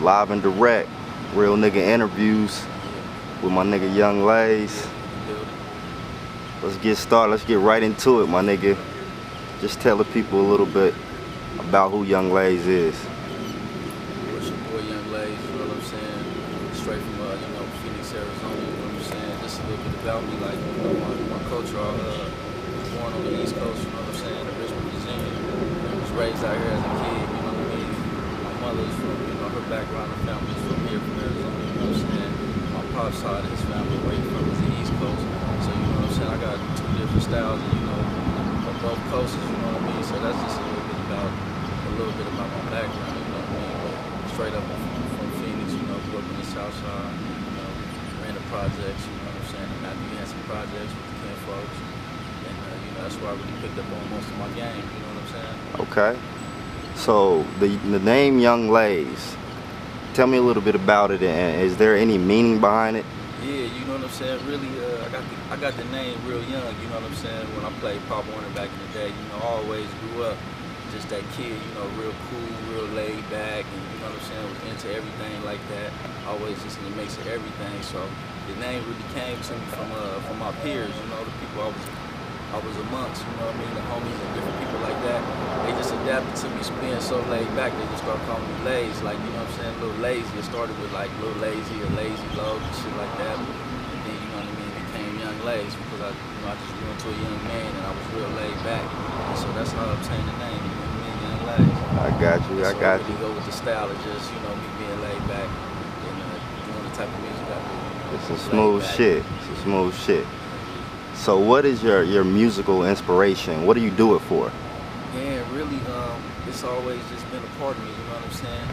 live and direct, real nigga interviews with my nigga Young Layz. Let's get started, let's get right into it, my nigga. Just tell the people a little bit about who Young Layz is. What's your boy Young Layz, you know what I'm saying? Straight from, Phoenix, Arizona, you know what I'm saying? Just a little bit about me, like, my culture, I was born on the East Coast, you know what I'm saying? In Richmond, Virginia. I was raised out here as a kid, you know what I mean? My mother's from, her background, her family's from here, from Arizona, you know what I'm saying? My pop's side of his family, where he's from, is the East Coast. So, you know what I'm saying? I got two different styles, of both coasts, you know what I mean? So that's just a little bit about my background, you know what I mean? But straight up from Phoenix, grew up in the South Side, ran the projects, you know what I'm saying? And after we had some projects with the Ken folks, and that's where I really picked up on most of my game, you know what I'm saying? Okay. So the name Young Layz, tell me a little bit about it, and is there any meaning behind it? Yeah, you know what I'm saying? Really, I got the name real young, you know what I'm saying? When I played Pop Warner back in the day, I always grew up just that kid, real cool, real laid back, and you know what I'm saying, was into everything like that. Always just in the mix of everything. So the name really came to me from my peers, the people I was amongst, you know what I mean, the homies and different people like that. They just adapted to me being so laid back. They just started calling me Layz, like, you know what I'm saying, Little Lazy. It started with like Little Lazy or Lazy Low and shit like that. And then, you know what I mean, it became Young Layz because I just grew into a young man and I was real laid back. And so that's how I obtained the name, you know what I mean, Young Layz. I got you, I got you. Go with the style of just, me being laid back and doing the type of music I do. It's some smooth shit. It's some smooth shit. So what is your musical inspiration? What do you do it for? Yeah, really, it's always just been a part of me, you know what I'm saying?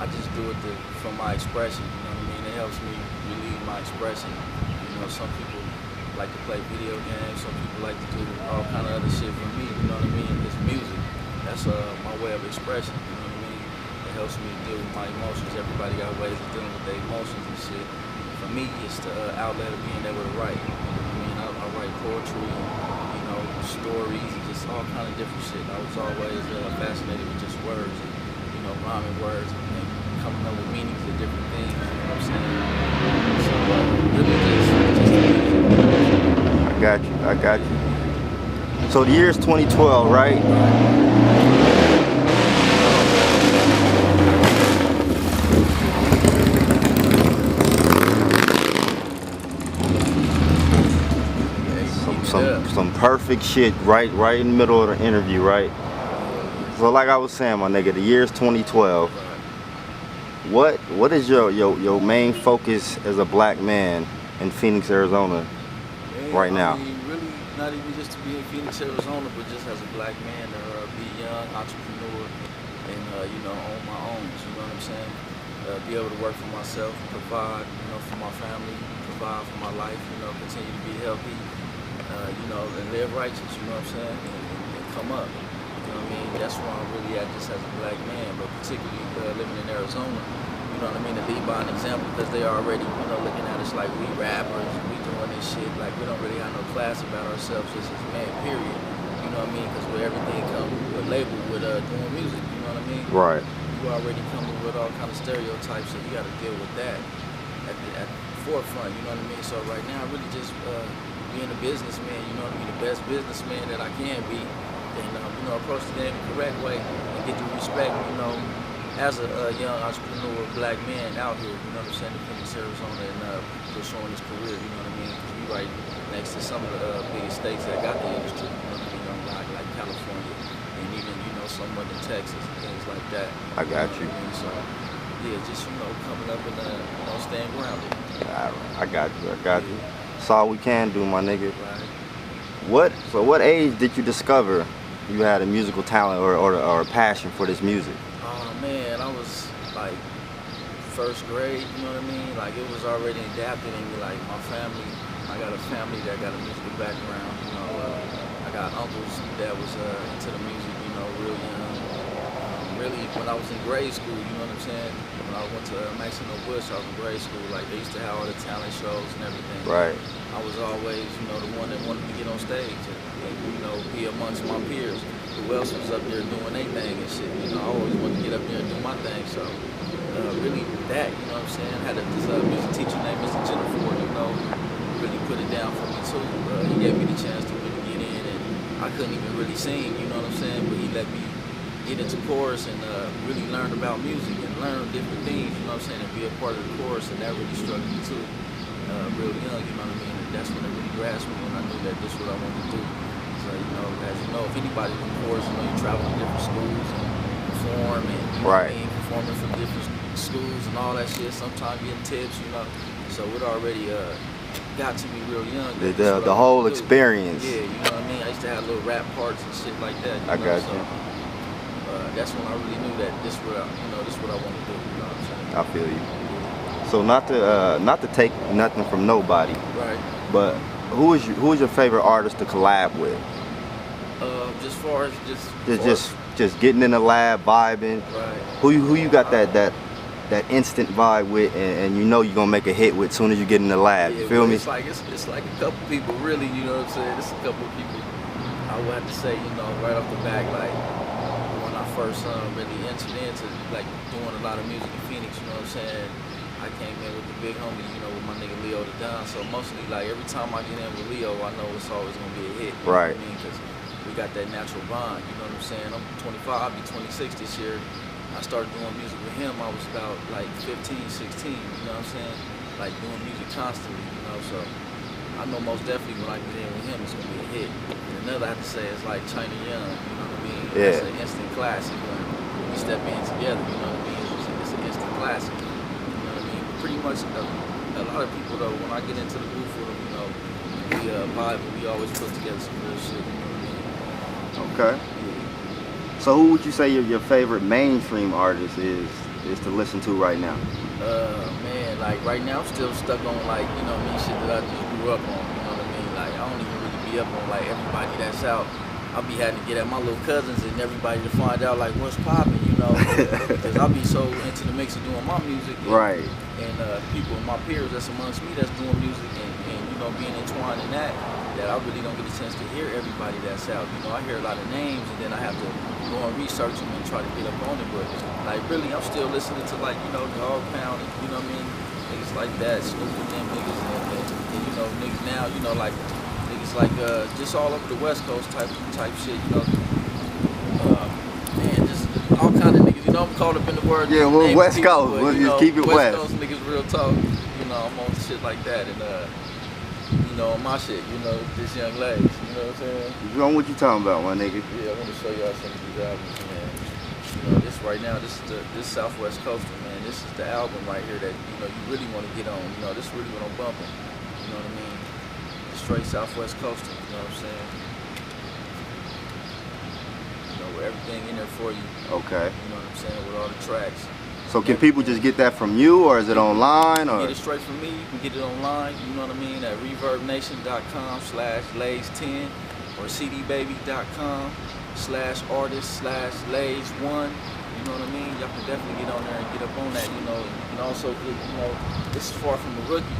I just do it from my expression, you know what I mean? It helps me relieve my expression. Some people like to play video games, some people like to do all kind of other shit. For me, you know what I mean? It's music. That's my way of expression, you know what I mean? It helps me deal with my emotions. Everybody got ways of dealing with their emotions and shit. For me, it's the outlet of being able to write. I write poetry, stories, and just all kind of different shit. I was always fascinated with just words, and, rhyming words, and coming up with meanings of different things, you know what I'm saying? So, really just I got you. So the year is 2012, right? Some perfect shit right in the middle of the interview, right? So like I was saying, my nigga, the year is 2012. What is your main focus as a black man in Phoenix, Arizona right now? I mean, really not even just to be in Phoenix, Arizona, but just as a black man to be young, entrepreneur, and own my own, you know what I'm saying? Be able to work for myself, provide, for my family, provide for my life, continue to be healthy. And live righteous, you know what I'm saying, and come up, you know what I mean, that's where I'm really at just as a black man, but particularly living in Arizona, you know what I mean, to lead by an example, because they are already, looking at us like we rappers, we doing this shit, like we don't really have no class about ourselves just as men, period, you know what I mean, because with everything comes with label with doing music, you know what I mean? Right. You already coming with all kind of stereotypes, so you got to deal with that at the forefront, you know what I mean, so right now, really just, being a businessman, you know what I mean, the best businessman that I can be, and approach the game the correct way and get the respect, as a young entrepreneur, black man out here, you know what I'm saying, in Phoenix, Arizona, and pursuing his career, you know what I mean, because we right next to some of the biggest states that got the industry, you know what I mean, like California, and even, some of the Texas and things like that. I got you. So, yeah, just, coming up and, staying grounded. I got you. That's all we can do, my nigga. Right. What age did you discover you had a musical talent or a passion for this music? Oh man, I was like first grade, you know what I mean? Like it was already adapted in me, like my family, I got a family that got a musical background, I got uncles that was into the music, real young. Really, when I was in grade school, you know what I'm saying? When I went to Maxino Bush, I was in grade school, like they used to have all the talent shows and everything. Right. I was always, the one that wanted to get on stage and be amongst my peers. Who else was up there doing their thing and shit, I always wanted to get up there and do my thing, so really that, you know what I'm saying? I had this music teacher named Mr. Jennifer, you know, really put it down for me too. He gave me the chance to really get in, and I couldn't even really sing, you know what I'm saying? But he let me get into chorus and really learn about music and learn different things, you know what I'm saying, and be a part of the chorus, and that really struck me too. Real young, you know what I mean? And that's when it really grasped me, when I knew that this is what I wanted to do. So, you know, as you know, if anybody in chorus, you know, you travel to different schools and perform, and you know what I mean, performing from different schools and all that shit, sometimes getting tips, you know. So it already got to me real young. The whole experience. Yeah, you know what I mean? I used to have little rap parts and shit like that. I got you. That's when I really knew that this is what I want to do. You know what I'm saying? I feel you. So not to take nothing from nobody. Right. But who is your favorite artist to collab with? Just far as just getting in the lab, vibing. Right. Who you got that instant vibe with, and you know you're gonna make a hit with as soon as you get in the lab. Yeah, you feel me? It's like a couple people, really. You know what I'm saying? It's a couple people. I would have to say, you know, right off the back, like when I first really entered into like doing a lot of music in Phoenix. You know what I'm saying? I came in with the big homie, you know, with my nigga Leo the Don. So mostly, like every time I get in with Leo, I know it's always gonna be a hit. You right. know what I mean? Because we got that natural bond. You know what I'm saying? I'm 25. I'll be 26 this year. I started doing music with him. I was about like 15, 16. You know what I'm saying? Like doing music constantly. You know, so I know most definitely when I get in with him, it's gonna be a hit. And another I have to say is like China Young. You know what I mean? Yeah. It's an instant classic when we step in together. You know what I mean? It's an instant classic. Pretty much a lot of people though, when I get into the booth with them, you know, we vibe and we always put together some real shit, you know what I mean? Okay. Yeah. So who would you say your favorite mainstream artist is to listen to right now? Man, like right now I'm still stuck on like, you know what I mean, shit that I just grew up on, you know what I mean? Like I don't even really be up on like everybody that's out. I'll be having to get at my little cousins and everybody to find out like what's popping, you know, because I'll be so into the mix of doing my music. And, right. And people, my peers that's amongst me that's doing music and you know, being entwined in that I really don't get a chance to hear everybody that's out. You know, I hear a lot of names and then I have to go and research them and try to get up on it. But like really, I'm still listening to like, you know, Dog Pound and, you know what I mean, niggas like that, Snoop and them niggas and you know, niggas now, you know, like niggas like just all over the West Coast type shit, you know. Man, just all kind of niggas, you know, I'm caught up in the word. Yeah, well, West people, Coast, but, let's just just keep it West Coast niggas real talk, you know, I'm on shit like that and you know, on my shit, you know, this young Layz, you know what I'm saying? You know what you talking about, my nigga? Yeah, I want to show y'all some of these albums, man. You know, this right now, this Southwest Coaster, man. This is the album right here that, you know, you really want to get on. You know, this is really what I'm bumping. You know what I mean? The straight Southwest Coaster, you know what I'm saying? You know, with everything in there for you. Okay. You know what I'm saying? With all the tracks. So can people just get that from you, or is it online? Or get it straight from me. You can get it online, you know what I mean, at reverbnation.com/Layz10 or cdbaby.com/artist/Layz1. You know what I mean? Y'all can definitely get on there and get up on that, you know. You can also get, you know, this is far from a rookie.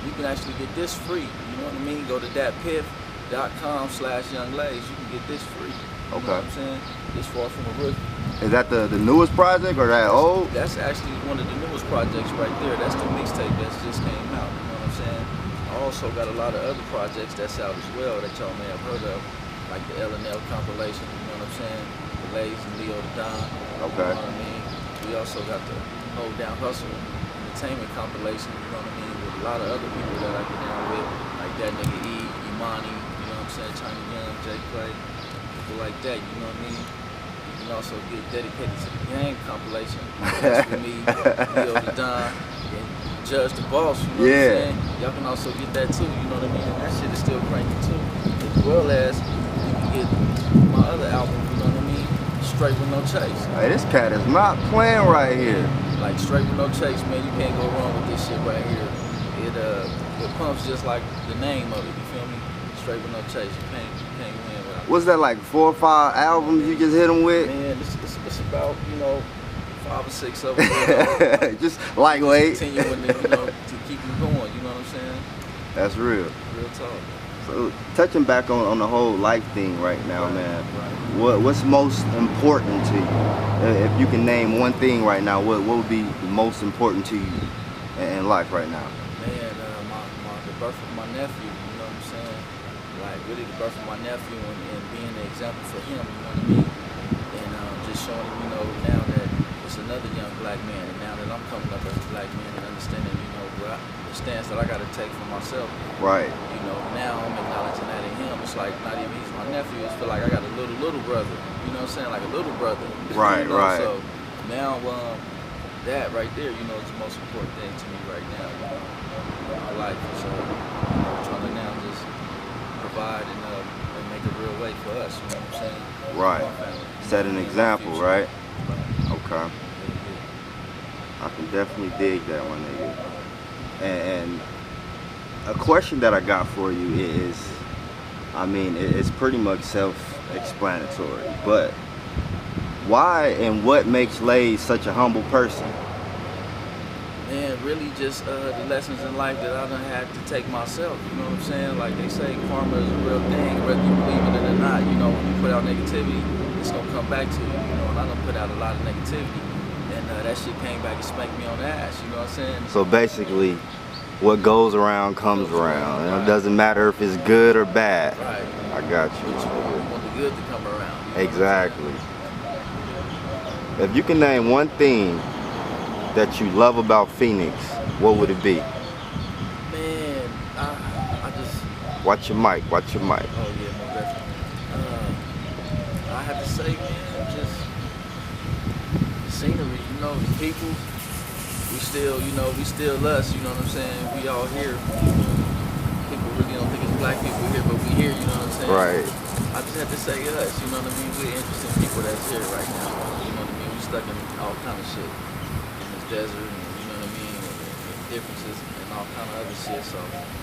You can actually get this free. You know what I mean? Go to datpiff.com/YoungLayz. You can get this free. You know what I'm saying? This far from a rookie. Is that the newest project or that old? That's actually one of the newest projects right there. That's the mixtape that just came out. You know what I'm saying? I also got a lot of other projects that's out as well that y'all may have heard of, like the L&L compilation. You know what I'm saying? The Layz and Leo the Don. Okay. You know what I mean? We also got the Hold Down Hustle Entertainment compilation. You know what I mean? With a lot of other people that I get down with, like that nigga E, Imani. You know what I'm saying? China Young, J Clay, people like that. You know what I mean? Also get dedicated to the gang compilation. That's with me, Leo the Don, and Judge the Boss, you know what I'm saying? Y'all can also get that too, you know what I mean? And that shit is still cranking too. As well as you can get my other album, you know what I mean? Straight With No Chase. Hey, this cat is not playing right here. Like Straight With No Chase, man, you can't go wrong with this shit right here. It pumps just like the name of it, you feel me? Straight With No Chase, you can't win without it. What's that, like 4 or 5 albums you just hit them with? Man, it's about, you know, 5 or 6 of them. Just lightweight. Continuing to, you know, to keep them going, you know what I'm saying? That's real. Real talk. So touching back on the whole life thing right now, man. Right. What's most important to you? If you can name one thing right now, what would be most important to you in life right now? Man, the birth of my nephew, you know what I'm saying? Like, really the birth of my nephew and being the example for him, you know what I mean? And just showing him, you know, now that it's another young black man, and now that I'm coming up as a black man and understanding, you know, the stance that I got to take for myself. Right. You know, now I'm acknowledging that in him. It's like, not even he's my nephew, it's feel like I got a little brother. You know what I'm saying? Like a little brother. Right, you know? right. So now, that right there, you know, is the most important thing to me right now, you know, in my life. So, I'm trying to now just provide and make a real way for us, you know what I'm saying? Right. My family. Set an example, right? Okay. Yeah. I can definitely dig that one, nigga. And a question that I got for you is, I mean, it's pretty much self-explanatory, but why and what makes Layz such a humble person? Man, really just the lessons in life that I done had to take myself, you know what I'm saying? Like they say, karma is a real thing, whether you believe in it or not. You know, when you put out negativity, it's gonna come back to you, you know, and I done put out a lot of negativity. And that shit came back and spanked me on the ass, you know what I'm saying? So basically, what goes around comes around. And right. It doesn't matter if it's good or bad. Right. I got you. But you want the good to come around. You know Exactly. If you can name one thing that you love about Phoenix, what would it be? Man, I just... Watch your mic, watch your mic. Oh yeah, most definitely. I have to say, man, just scenery, you know, the people. We still, you know, we still us, you know what I'm saying? We all here. People really don't think it's black people here, but we here, you know what I'm saying? Right. I just have to say us, you know what I mean? We're interesting people that's here right now. You know what I mean? We stuck in all kind of shit. In this desert, and, you know what I mean? And differences and all kind of other shit. So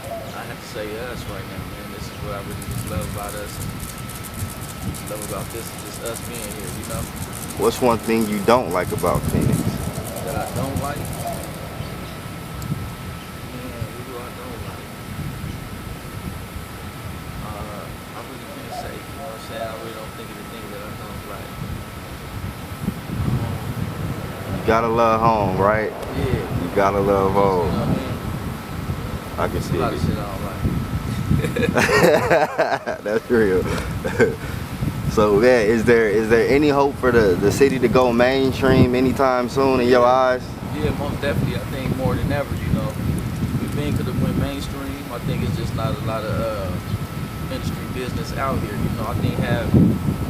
I have to say us right now, man. This is what I really just love about us. And love about this is just us being here, you know? What's one thing you don't like about Phoenix? That I don't like? Man, what do I don't like? I really can't say, you know what I'm saying? I really don't think of the thing that I don't like. You gotta love home, right? Yeah. You gotta love You home. know what I mean? I can see A lot of it. shit I don't like. That's real. So yeah, is there any hope for the city to go mainstream anytime soon in your eyes? Yeah, most definitely. I think more than ever, you know, if Bing could have went mainstream, I think it's just not a lot of industry business out here. You know, I think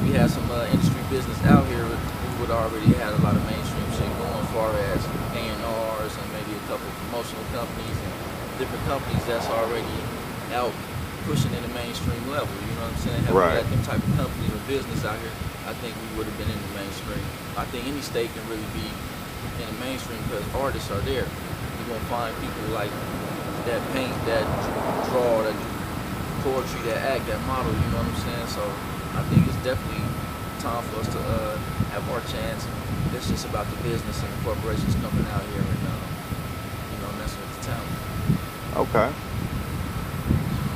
we had some industry business out here, we would already had a lot of mainstream shit going as far as A&Rs and maybe a couple of promotional companies and different companies that's already out pushing in the mainstream level, you know what I'm saying? Had we had them type of companies or business out here, I think we would have been in the mainstream. I think any state can really be in the mainstream because artists are there. You're gonna find people like that paint, that draw, that poetry, that act, that model, you know what I'm saying? So I think it's definitely time for us to have our chance. It's just about the business and the corporations coming out here and you know, messing with the talent. Okay.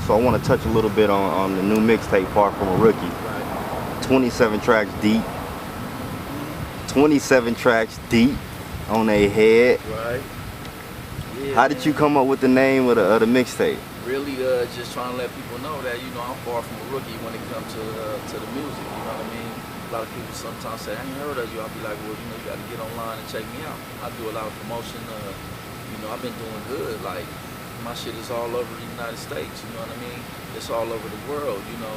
So I want to touch a little bit on the new mixtape, Far From a Rookie. Right. 27 tracks deep. 27 tracks deep on their head. Right. Yeah, How did you come up with the name of the mixtape? Really just trying to let people know that, you know, I'm far from a rookie when it comes to the music, you know what I mean? A lot of people sometimes say, I ain't heard of you. I'll be like, well, you know, you got to get online and check me out. I do a lot of promotion. You know, I've been doing good. Like, my shit is all over the United States, you know what I mean? It's all over the world, you know?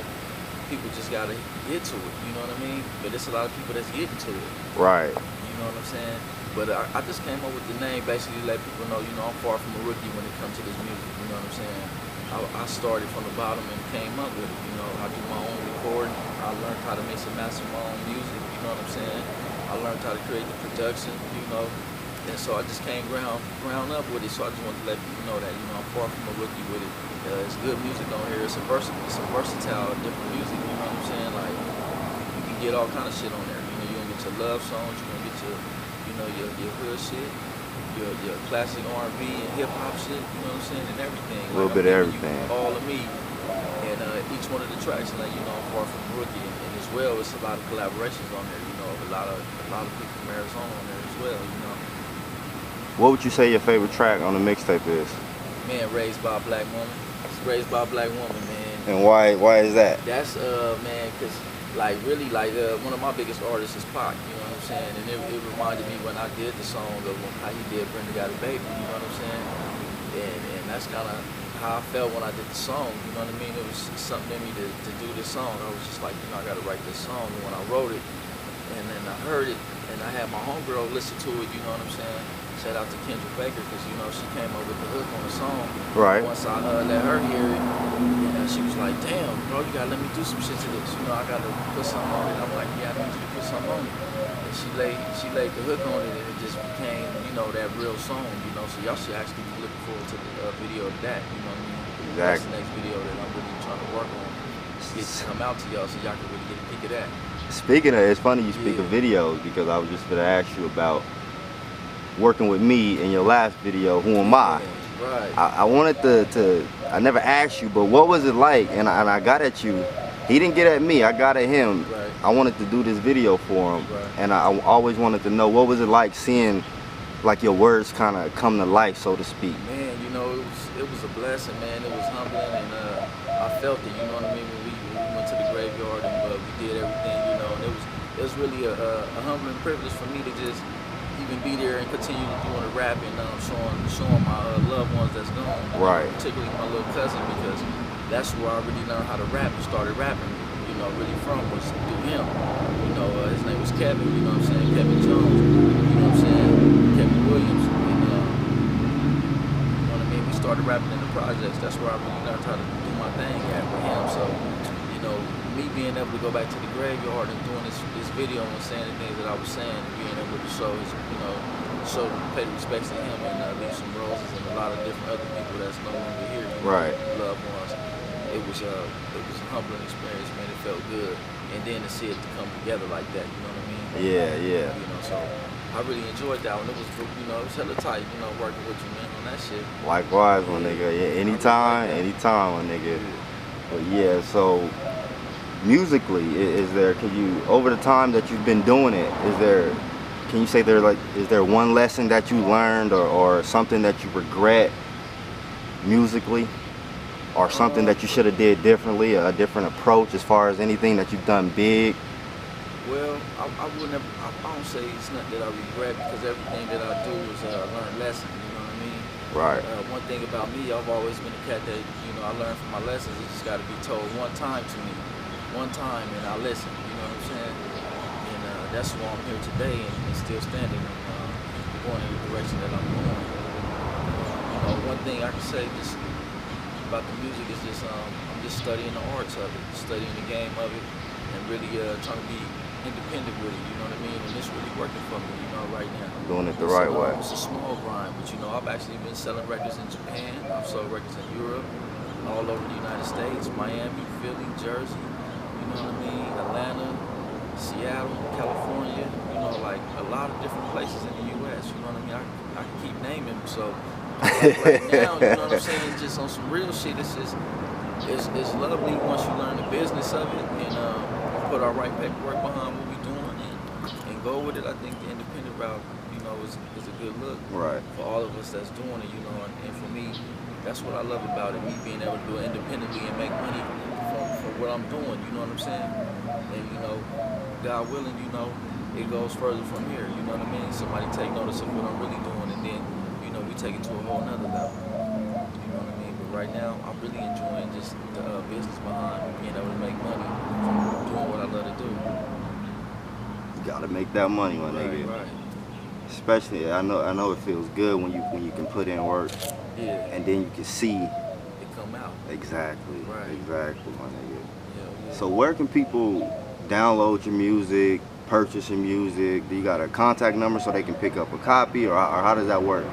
People just got to get to it, you know what I mean? But there's a lot of people that's getting to it. Right. You know what I'm saying? But I just came up with the name basically to let people know, you know, I'm far from a rookie when it comes to this music, you know what I'm saying? I started from the bottom and came up with it, you know. I do my own recording. I learned how to mix and master my own music, you know what I'm saying? I learned how to create the production, you know. And so I just came ground up with it. So I just wanted to let people know that, you know, I'm far from a rookie with it. It's good music on here. It's a versatile, different music, you know what I'm saying? Like, you can get all kind of shit on there. You know, you're gonna get your love songs, you're gonna get your, you know, your hood shit, your classic R&B and hip hop shit, you know what I'm saying, and everything. A little bit of everything. All of me. And each one of the tracks, and you know, I'm far from a rookie. And as well, it's a lot of collaborations on there, you know, a lot of people from Arizona on there as well, you know. What would you say your favorite track on the mixtape is? Man, Raised by a Black Woman. It's Raised by a Black Woman, man. And why is that? That's man, cause like really like one of my biggest artists is Pac. You know what I'm saying? And it reminded me when I did the song of how he did Brenda Got a Baby. You know what I'm saying? And that's kind of how I felt when I did the song. You know what I mean? It was something in me to do this song. I was just like, you know, I got to write this song. And when I wrote it, and then I heard it, and I had my homegirl listen to it. You know what I'm saying? Shout out to Kendra Baker, because you know she came up with the hook on the song. Right. Once I let her hear it, and she was like, "Damn, bro, you gotta let me do some shit to this. You know, I gotta put something on it." I'm like, "Yeah, I need you to put something on it." And she laid the hook on it, and it just became, you know, that real song. You know, so y'all should actually be looking forward to the video of that. You know what I mean? Exactly. That's the next video that I'm really trying to work on. Get to come out to y'all so y'all can really get a peek of that. Speaking of, it's funny you speak of videos, because I was just gonna ask you about working with me in your last video, Who Am I? Right. I wanted to I never asked you, but what was it like? And I got at you. He didn't get at me, I got at him. Right. I wanted to do this video for him. Right. And I always wanted to know, what was it like seeing like your words kind of come to life, so to speak? Man, you know, it was a blessing, man. It was humbling, and I felt it, you know what I mean, when we went to the graveyard and we did everything, you know, and it was really a humbling privilege for me to just even be there and continue to doing the rapping, showing my loved ones that's gone. Right. Particularly my little cousin, because that's where I really learned how to rap and started rapping, you know, really from was through him. You know, his name was Kevin, you know what I'm saying, Kevin Jones, you know what I'm saying, Kevin Williams, and you know what I mean, we started rapping in the projects. That's where I really learned how to do my thing at with him. So, you know, me being able to go back to the graveyard and doing this video and saying the things that I was saying, and being able to show his, you know, pay the respects to him, and leave some roses and a lot of different other people that's no longer here, you know, Right. loved ones. It was a humbling experience, man. It felt good, and then to see it to come together like that, you know what I mean? Yeah. You know, so I really enjoyed that one. It was, you know, it was hella tight, you know, working with you, man, on that shit. Likewise, my nigga. Yeah, anytime, my nigga. But yeah, so musically, over the time that you've been doing it, can you say is there one lesson that you learned or something that you regret musically? Or something that you should have did differently, a different approach as far as anything that you've done big? Well, I don't say it's nothing that I regret, because everything that I do is learn lessons, you know what I mean? Right. One thing about me, I've always been a cat that, you know, I learn from my lessons. It just got to be told one time to me. One time, and I listen, you know what I'm saying? And that's why I'm here today and still standing and going in the direction that I'm going. You know, one thing I can say just about the music is just I'm just studying the arts of it, studying the game of it, and really trying to be independent with it, you know what I mean? And it's really working for me, you know, right now. Doing it the right way. It's a small grind, but you know, I've actually been selling records in Japan, I've sold records in Europe, all over the United States, Miami, Philly, Jersey, you know what I mean, Atlanta, Seattle, California, you know, like a lot of different places in the U.S., you know what I mean? I can keep naming them, so right now, you know what I'm saying, just on some real shit, it's lovely once you learn the business of it and put our right paperwork behind what we're doing and go with it. I think the independent route, you know, is a good look for all of us that's doing it, you know, and for me, that's what I love about it, me being able to do it independently and make money for what I'm doing, you know what I'm saying? And, you know, God willing, you know, it goes further from here, you know what I mean? Somebody take notice of what I'm really doing, and then, you know, we take it to a whole nother level, you know what I mean? But right now, I'm really enjoying just the business behind being able to make money from doing what I love to do. You gotta make that money, my nigga. Right. Especially, I know it feels good when you can put in work, and then you can see it come out. Exactly. Right. Exactly, my nigga. Yeah. So where can people download your music, purchase your music? Do you got a contact number so they can pick up a copy, or how does that work?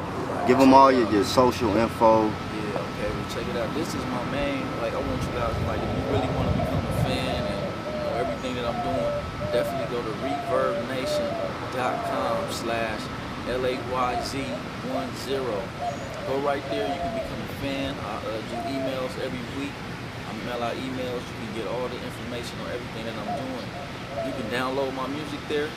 Give them all your social info. Yeah, okay, well check it out. This is my main, like I want you guys, like if you really want to become a fan and you know everything that I'm doing, definitely go to reverbnation.com/LAYZ10. Go right there, you can become a fan. I do emails every week. I mail out emails, you can get all the information on everything that I'm doing. You can download my music there,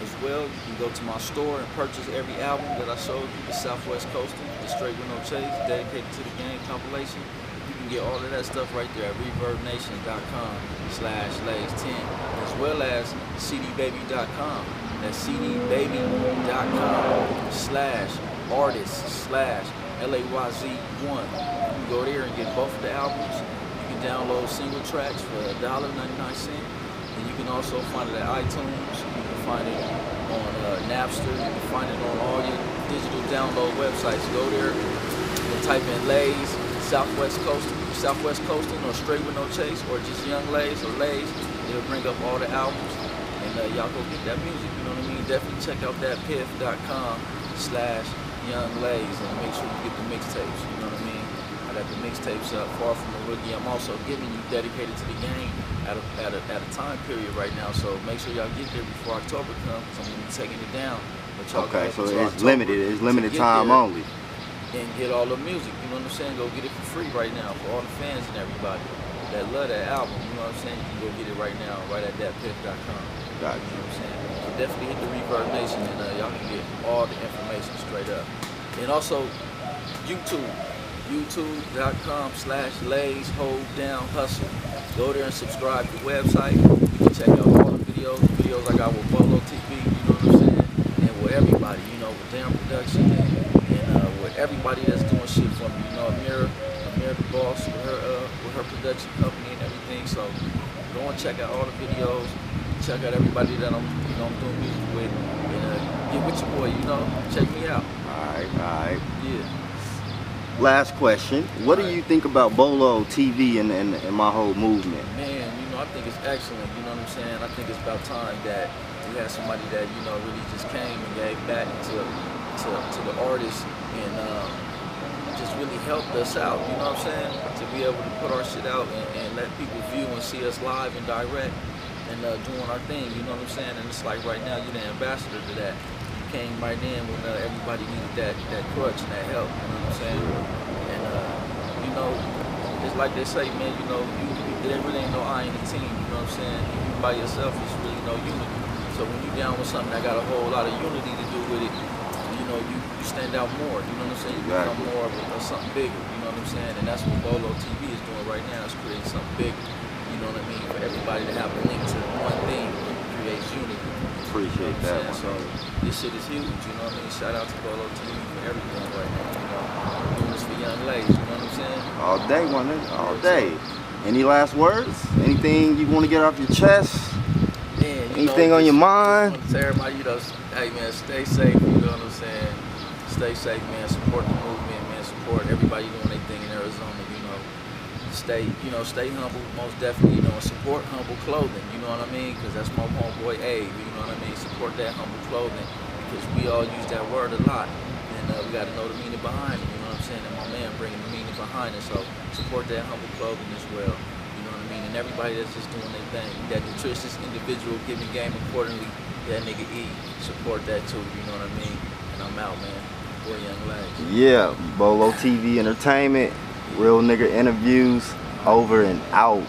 As well, you can go to my store and purchase every album that I showed you, the Southwest Coasting, the Straight With No Chase, dedicated to the game compilation. You can get all of that stuff right there at ReverbNation.com/Layz10, as well as cdbaby.com. That's cdbaby.com/artist/LAYZ1. You can go there and get both of the albums. You can download single tracks for $1.99. And you can also find it at iTunes. You can find it on Napster. You can find it on all your digital download websites. Go there and type in Layz Southwest Coasting, or Straight With No Chase, or just Young Layz or Layz. It'll bring up all the albums, and y'all go get that music. You know what I mean? Definitely check out that piff.com/Young Layz, and make sure you get the mixtapes. You know what I mean? I got the mixtapes up. Far From a Rookie. I'm also giving you dedicated to the game at a time period right now. So make sure y'all get there before October comes. I'm gonna be taking it down. Okay, so it's limited. It's limited time only. And get all the music. You know what I'm saying? Go get it for free right now for all the fans and everybody that love that album. You know what I'm saying? You can go get it right now, right at thatpiff.com. Gotcha. You know what I'm saying? So definitely hit the Reverb Nation, and y'all can get all the information straight up. And also YouTube. YouTube.com/Layz Go there and subscribe to the website. You can check out all the videos I got with BolowTv, you know what I'm saying? And with everybody, you know, with Damn Production and with everybody that's doing shit for me. You know, Amira the boss with her production company and everything. So go and check out all the videos. Check out everybody that I'm doing music with. And get with your boy, you know. Check me out. Alright. Yeah. Last question. What do you think about BolowTv and my whole movement? Man, you know, I think it's excellent. You know what I'm saying? I think it's about time that we had somebody that, you know, really just came and gave back to the artists and just really helped us out. You know what I'm saying? To be able to put our shit out and let people view and see us live and direct and doing our thing. You know what I'm saying? And it's like right now you're the ambassador to that. Came right in when everybody needed that crutch and that help, you know what I'm saying? And you know, it's like they say, man, you know, there really ain't no I in the team, you know what I'm saying? You by yourself, there's really no unity. So when you down with something that got a whole lot of unity to do with it, you know, you stand out more, you know what I'm saying? You become more of something bigger, you know what I'm saying? And that's what BolowTv is doing right now, is creating something bigger, you know what I mean? For everybody to have a link to one thing creates unity. Appreciate that. So this shit is huge, you know what I mean? Shout out to BolowTv for everything right now, you know. Doing this for Young Layz, you know what I'm saying? All day, my nigga, all day. Any last words? Anything you want to get off your chest? Man, anything on your mind? I want to tell everybody, you know, hey man, stay safe, you know what I'm saying? Stay safe, man. Support the movement, man. Support everybody doing their thing in Arizona, you know. Stay humble, most definitely, you know, and support humble clothing, you know what I mean? Because that's my homeboy Abe, you know what I mean? Support that humble clothing, because we all use that word a lot, and we got to know the meaning behind it, you know what I'm saying? And my man bringing the meaning behind it, so support that humble clothing as well, you know what I mean? And everybody that's just doing their thing, that nutritious individual giving game accordingly, that nigga E, support that too, you know what I mean? And I'm out, man. Boy, Young Layz. Yeah, BolowTv Entertainment. Real nigga interviews, over and out.